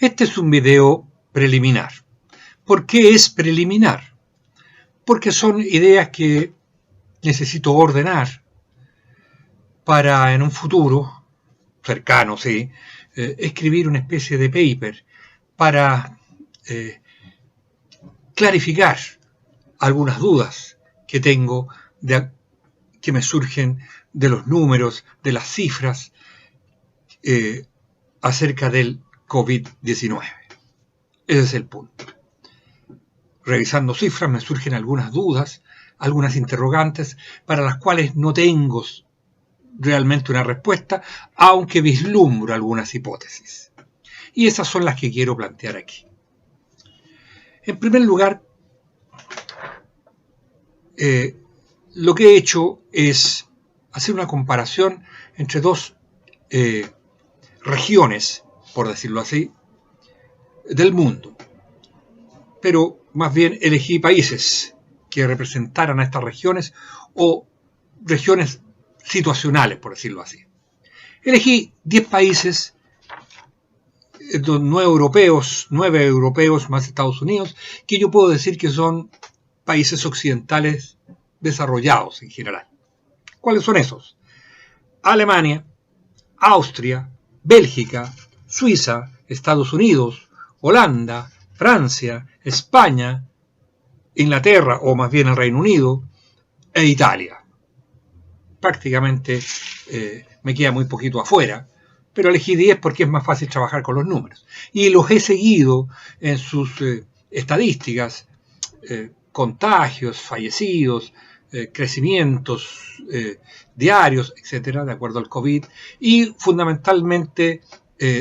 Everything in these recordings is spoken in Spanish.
Este es un video preliminar. ¿Por qué es preliminar? Porque son ideas que necesito ordenar para en un futuro, cercano, sí, escribir una especie de paper para clarificar algunas dudas que tengo, que me surgen de los números, de las cifras acerca del COVID-19. Ese es el punto. Revisando cifras me surgen algunas dudas, algunas interrogantes para las cuales no tengo realmente una respuesta, aunque vislumbro algunas hipótesis. Y esas son las que quiero plantear aquí. En primer lugar, lo que he hecho es hacer una comparación entre dos regiones, por decirlo así, del mundo. Pero más bien elegí países que representaran a estas regiones o regiones situacionales, por decirlo así. Elegí 10 países, 9 europeos más Estados Unidos, que yo puedo decir que son países occidentales desarrollados en general. ¿Cuáles son esos? Alemania, Austria, Bélgica, Suiza, Estados Unidos, Holanda, Francia, España, Inglaterra, o más bien el Reino Unido, e Italia. Prácticamente me queda muy poquito afuera, pero elegí 10 porque es más fácil trabajar con los números. Y los he seguido en sus estadísticas, contagios, fallecidos, crecimientos diarios, etcétera, de acuerdo al COVID, y fundamentalmente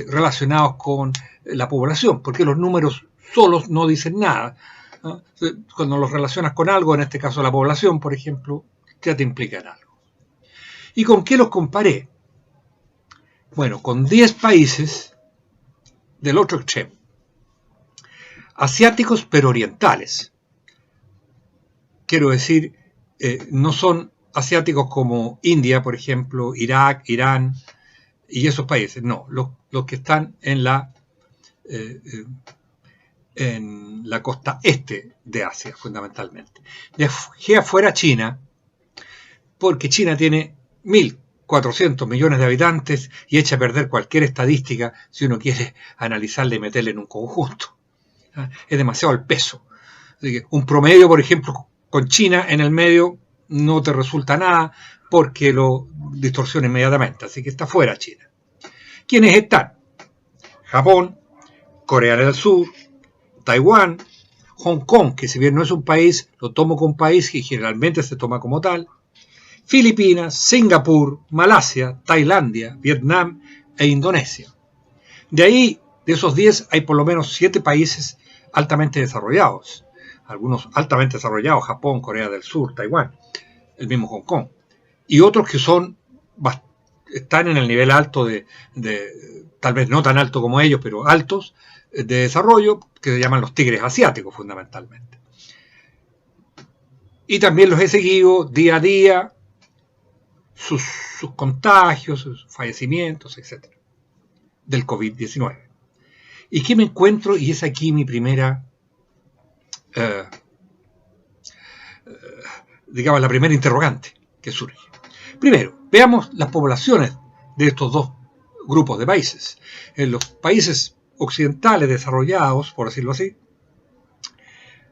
relacionados con la población, porque los números solos no dicen nada, ¿no? Cuando los relacionas con algo, en este caso la población, por ejemplo, ya te implican algo. ¿Y con qué los comparé? Bueno, con 10 países del otro extremo, asiáticos pero orientales. Quiero decir, no son asiáticos como India, por ejemplo, Irak, Irán y esos países, no, los que están en la costa este de Asia, fundamentalmente. Dejé afuera China, porque China tiene 1.400 millones de habitantes y echa a perder cualquier estadística si uno quiere analizarla y meterla en un conjunto. Es demasiado el peso. Así que un promedio, por ejemplo, con China en el medio no te resulta nada porque lo distorsiona inmediatamente. Así que está fuera China. ¿Quiénes están? Japón, Corea del Sur, Taiwán, Hong Kong, que si bien no es un país, lo tomo como un país y generalmente se toma como tal, Filipinas, Singapur, Malasia, Tailandia, Vietnam e Indonesia. De ahí, de esos 10, hay por lo menos 7 países altamente desarrollados. Algunos altamente desarrollados, Japón, Corea del Sur, Taiwán, el mismo Hong Kong. Y otros que están en el nivel alto tal vez no tan alto como ellos, pero altos, de desarrollo, que se llaman los tigres asiáticos fundamentalmente. Y también los he seguido día a día, sus contagios, sus fallecimientos, etc. del COVID-19. ¿Y qué me encuentro? Y es aquí mi primera, digamos, la primera interrogante que surge. Primero, veamos las poblaciones de estos dos grupos de países. En los países occidentales desarrollados, por decirlo así,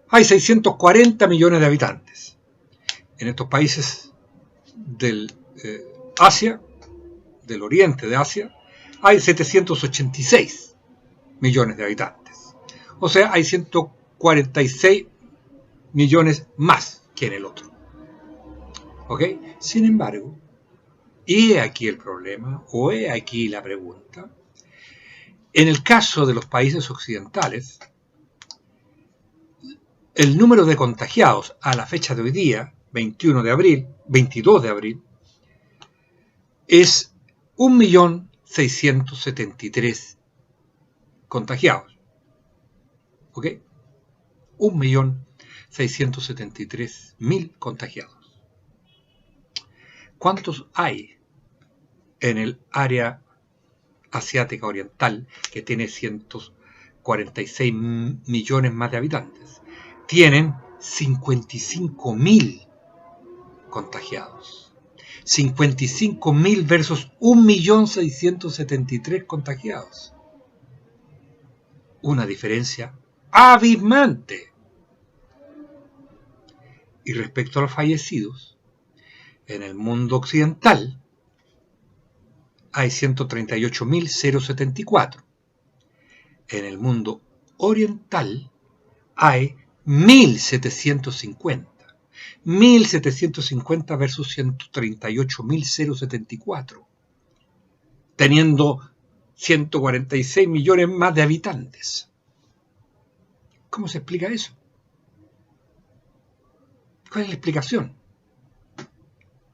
hay 640 millones de habitantes. En estos países del Asia, del oriente de Asia, hay 786 millones de habitantes. O sea, hay 146 millones más que en el otro. ¿Ok? Sin embargo, y he aquí el problema, o he aquí la pregunta, en el caso de los países occidentales, el número de contagiados a la fecha de hoy día, 22 de abril, es 1.673.000 contagiados. ¿Ok? 1.673.000 contagiados. ¿Cuántos hay en el área asiática oriental, que tiene 46 millones más de habitantes, tienen 55.000 contagiados. 55.000 versus 1.673.000 contagiados. Una diferencia abismante. Y respecto a los fallecidos, en el mundo occidental hay 138.074. En el mundo oriental hay 1.750. 1.750 versus 138.074, teniendo 146 millones más de habitantes. ¿Cómo se explica eso? ¿Cuál es la explicación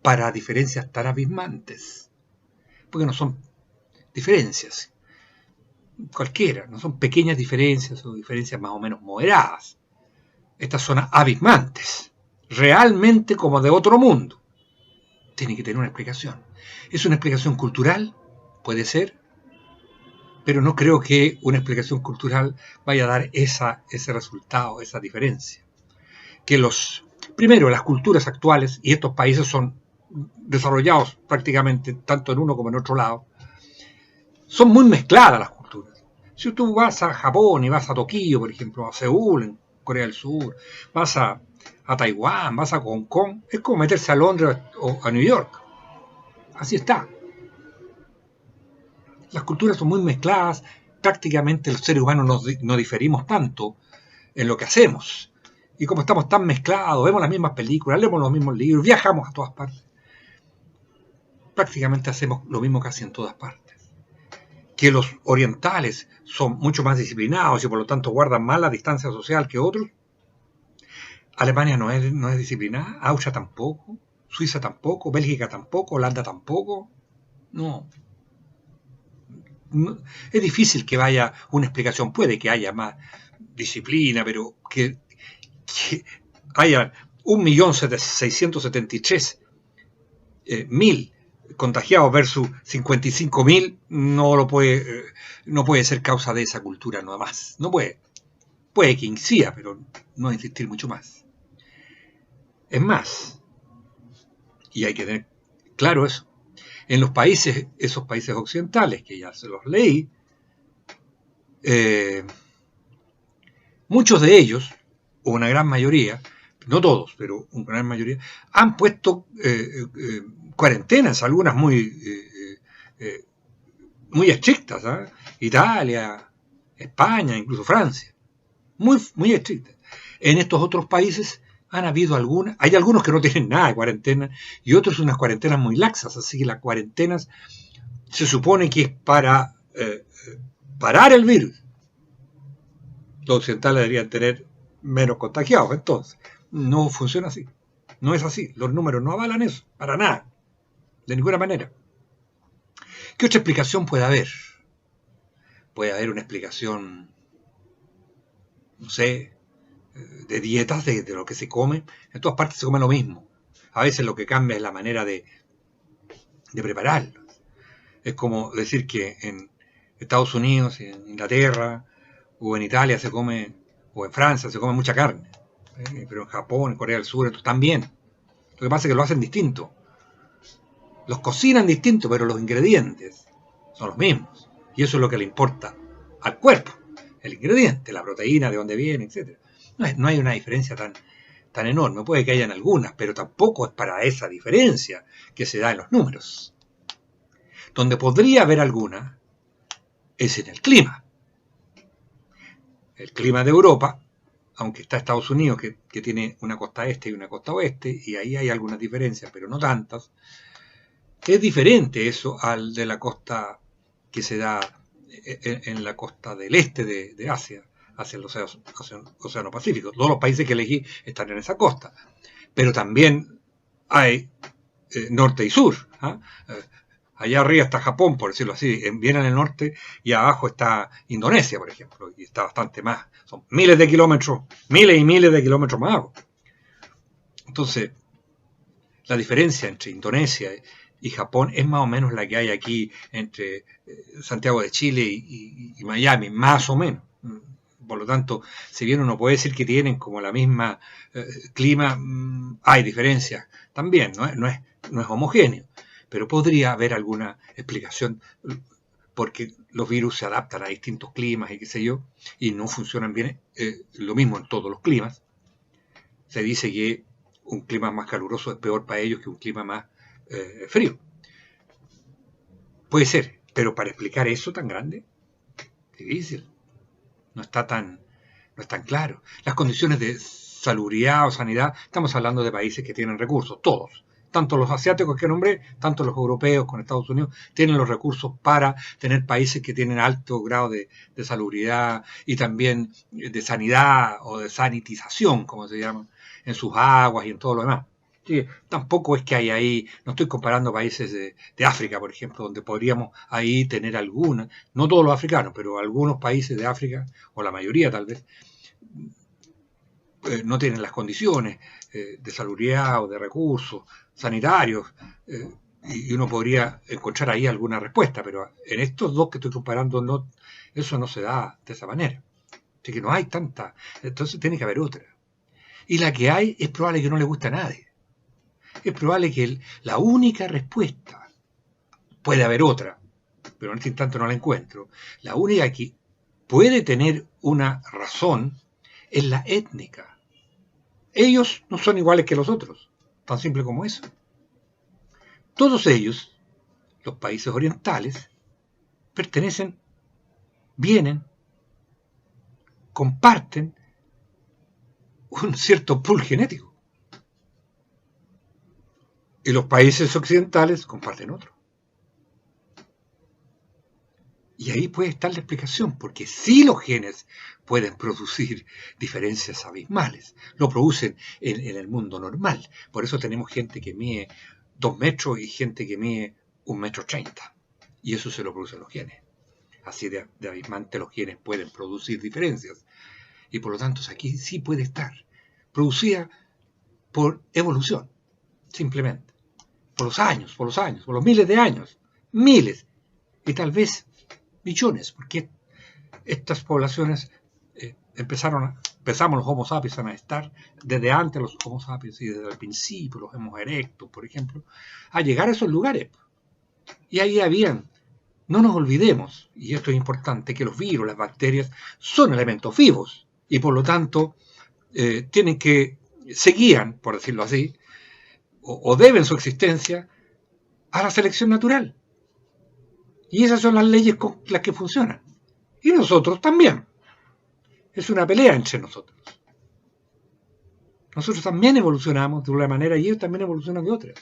para diferencias tan abismantes? Porque no son diferencias cualquiera, no son pequeñas diferencias o diferencias más o menos moderadas. Estas son abismantes, realmente como de otro mundo. Tiene que tener una explicación. ¿Es una explicación cultural? Puede ser, pero no creo que una explicación cultural vaya a dar ese resultado, esa diferencia. Que primero, las culturas actuales, y estos países son desarrollados prácticamente tanto en uno como en otro lado, son muy mezcladas las culturas. Si tú vas a Japón y vas a Tokio, por ejemplo, a Seúl, en Corea del Sur, vas a Taiwán, vas a Hong Kong, es como meterse a Londres o a New York. Así está. Las culturas son muy mezcladas, prácticamente los seres humanos no diferimos tanto en lo que hacemos. Y como estamos tan mezclados, vemos las mismas películas, leemos los mismos libros, viajamos a todas partes, prácticamente hacemos lo mismo casi en todas partes. Que los orientales son mucho más disciplinados y por lo tanto guardan más la distancia social que otros. Alemania no es disciplinada, Austria tampoco, Suiza tampoco, Bélgica tampoco, Holanda tampoco. No. Es difícil que vaya una explicación. Puede que haya más disciplina, pero que haya 1.673.000 contagiados versus 55.000 no puede ser causa de esa cultura nada más. No puede. Puede que incida, pero no insistir mucho más. Es más, y hay que tener claro eso, en esos países occidentales, que ya se los leí, muchos de ellos, o una gran mayoría, no todos, pero una gran mayoría, han puesto cuarentenas, algunas muy estrictas, ¿eh? Italia, España, incluso Francia, muy, muy estrictas. En estos otros países han habido hay algunos que no tienen nada de cuarentena y otros unas cuarentenas muy laxas, así que las cuarentenas se supone que es para parar el virus. Los occidentales deberían tener menos contagiados, entonces no funciona así, no es así, los números no avalan eso, para nada, de ninguna manera. ¿Qué otra explicación puede haber? Puede haber una explicación, no sé, de dietas, de lo que se come. En todas partes se come lo mismo. A veces lo que cambia es la manera de prepararlo. Es como decir que en Estados Unidos, en Inglaterra o en Italia se come, o en Francia se come mucha carne, pero en Japón, en Corea del Sur también. Lo que pasa es que lo hacen distinto. Los cocinan distinto, pero los ingredientes son los mismos. Y eso es lo que le importa al cuerpo. El ingrediente, la proteína, de dónde viene, etc. No hay una diferencia tan enorme. Puede que hayan algunas, pero tampoco es para esa diferencia que se da en los números. Donde podría haber alguna es en el clima. El clima de Europa, aunque está Estados Unidos, que tiene una costa este y una costa oeste, y ahí hay algunas diferencias, pero no tantas, es diferente eso al de la costa que se da en la costa del este de Asia, hacia el Océano Pacífico. Todos los países que elegí están en esa costa, pero también hay norte y sur. Allá arriba está Japón, por decirlo así, bien en el norte, y abajo está Indonesia, por ejemplo, y está bastante más. Son miles de kilómetros, miles y miles de kilómetros más abajo. Entonces, la diferencia entre Indonesia y Japón es más o menos la que hay aquí entre Santiago de Chile y Miami, más o menos. Por lo tanto, si bien uno puede decir que tienen como la misma clima, hay diferencias también, no es homogéneo, pero podría haber alguna explicación porque los virus se adaptan a distintos climas y qué sé yo, y no funcionan bien lo mismo en todos los climas. Se dice que un clima más caluroso es peor para ellos que un clima más frío. Puede ser, pero para explicar eso tan grande, difícil. No es tan claro. Las condiciones de salubridad o sanidad, estamos hablando de países que tienen recursos, todos. Tanto los asiáticos que nombré, tanto los europeos con Estados Unidos, tienen los recursos para tener países que tienen alto grado de salubridad y también de sanidad o de sanitización, como se llama, en sus aguas y en todo lo demás. Sí, tampoco es que hay ahí, no estoy comparando países de África, por ejemplo, donde podríamos ahí tener alguna, no todos los africanos, pero algunos países de África, o la mayoría tal vez, no tienen las condiciones de salubridad o de recursos sanitarios, y uno podría encontrar ahí alguna respuesta, pero en estos dos que estoy comparando, eso no se da de esa manera. Así que no hay tanta, entonces tiene que haber otra. Y la que hay es probable que no le guste a nadie. Es probable que la única respuesta, puede haber otra, pero en este instante no la encuentro, la única que puede tener una razón es la étnica. Ellos no son iguales que los otros, tan simple como eso. Todos ellos, los países orientales, pertenecen, vienen, comparten un cierto pool genético. Y los países occidentales comparten otro. Y ahí puede estar la explicación, porque sí los genes pueden producir diferencias abismales. Lo producen en el mundo normal. Por eso tenemos gente que mide 2 metros y gente que mide 1,30 m. Y eso se lo producen los genes. Así de abismante los genes pueden producir diferencias. Y por lo tanto aquí sí puede estar. Producida por evolución, simplemente. Por los miles de años. Miles. Y tal vez millones, porque estas poblaciones empezamos los Homo sapiens a estar desde antes los Homo sapiens y desde el principio los Homo erectus, por ejemplo, a llegar a esos lugares. Y ahí habían, no nos olvidemos, y esto es importante, que los virus, las bacterias, son elementos vivos y por lo tanto tienen que, seguían, por decirlo así, o deben su existencia a la selección natural. Y esas son las leyes con las que funcionan. Y nosotros también. Es una pelea entre nosotros. Nosotros también evolucionamos de una manera y ellos también evolucionan de otra.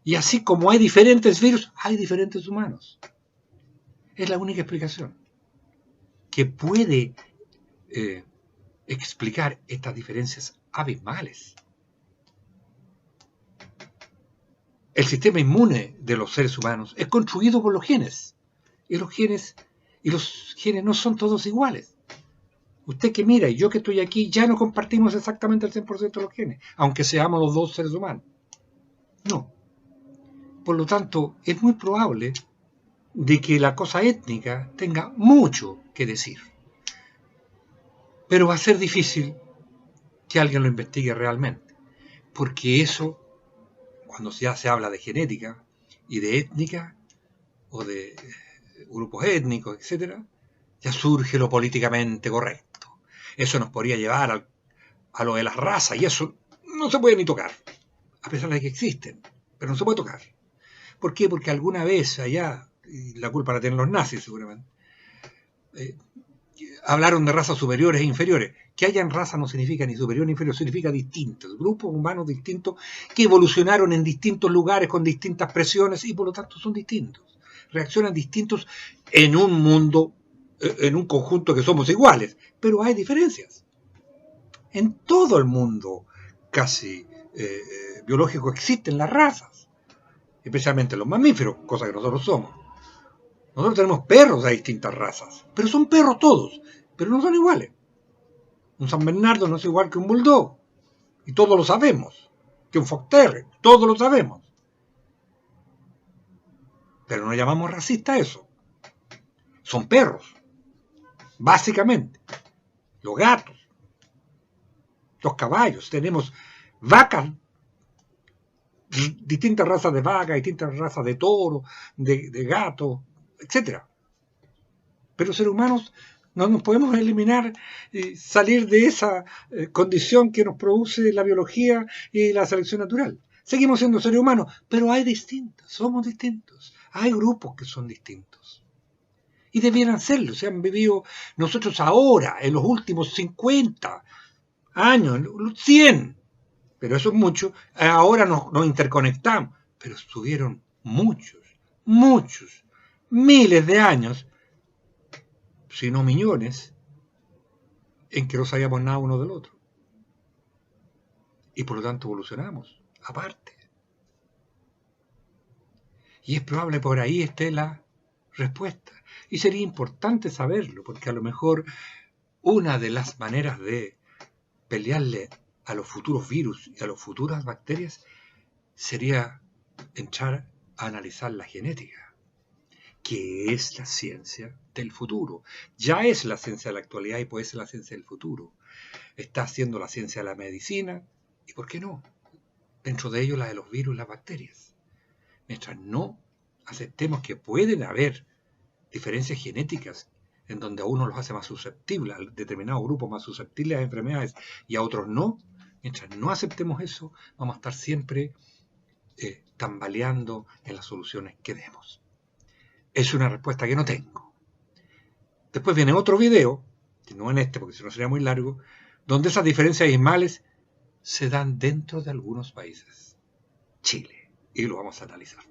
Y así como hay diferentes virus, hay diferentes humanos. Es la única explicación que puede explicar estas diferencias abismales. El sistema inmune de los seres humanos es construido por los genes. Y los genes no son todos iguales. Usted que mira y yo que estoy aquí ya no compartimos exactamente el 100% de los genes, aunque seamos los dos seres humanos. No. Por lo tanto, es muy probable de que la cosa étnica tenga mucho que decir. Pero va a ser difícil que alguien lo investigue realmente. Porque eso, cuando ya se habla de genética y de étnica, o de grupos étnicos, etc., ya surge lo políticamente correcto. Eso nos podría llevar a lo de las razas, y eso no se puede ni tocar, a pesar de que existen, pero no se puede tocar. ¿Por qué? Porque alguna vez allá, y la culpa la tienen los nazis seguramente, hablaron de razas superiores e inferiores. Que hayan razas no significa ni superior ni inferior, significa distintos, grupos humanos distintos que evolucionaron en distintos lugares con distintas presiones y por lo tanto son distintos. Reaccionan distintos en un mundo, en un conjunto que somos iguales, pero hay diferencias. En todo el mundo casi biológico existen las razas, especialmente los mamíferos, cosa que nosotros somos. Nosotros tenemos perros de distintas razas, pero son perros todos, pero no son iguales. Un San Bernardo no es igual que un Bulldog, y todos lo sabemos, que un Fox Terrier, todos lo sabemos. Pero no llamamos racista a eso. Son perros, básicamente. Los gatos, los caballos. Tenemos vacas, distintas razas de vaca, distintas razas de toro, de gato, etc. Pero los seres humanos no nos podemos eliminar y salir de esa condición que nos produce la biología y la selección natural. Seguimos siendo seres humanos, pero hay distintos, somos distintos. Hay grupos que son distintos. Y debieran serlo. Se han vivido nosotros ahora, en los últimos 50 años, 100, pero eso es mucho. Ahora nos interconectamos, pero estuvieron muchos, miles de años, si no millones, en que no sabíamos nada uno del otro. Y por lo tanto evolucionamos, aparte. Y es probable por ahí esté la respuesta. Y sería importante saberlo, porque a lo mejor una de las maneras de pelearle a los futuros virus y a las futuras bacterias sería entrar a analizar la genética, que es la ciencia del futuro. Ya es la ciencia de la actualidad y puede ser la ciencia del futuro. Está haciendo la ciencia de la medicina y, ¿por qué no?, dentro de ello la de los virus y las bacterias. Mientras no aceptemos que pueden haber diferencias genéticas en donde a unos los hace más susceptibles, a determinados grupos más susceptibles a enfermedades y a otros no, mientras no aceptemos eso, vamos a estar siempre tambaleando en las soluciones que demos. Es una respuesta que no tengo. Después viene otro video, que no en este porque si no sería muy largo, donde esas diferencias abismales se dan dentro de algunos países. Chile. Y lo vamos a analizar.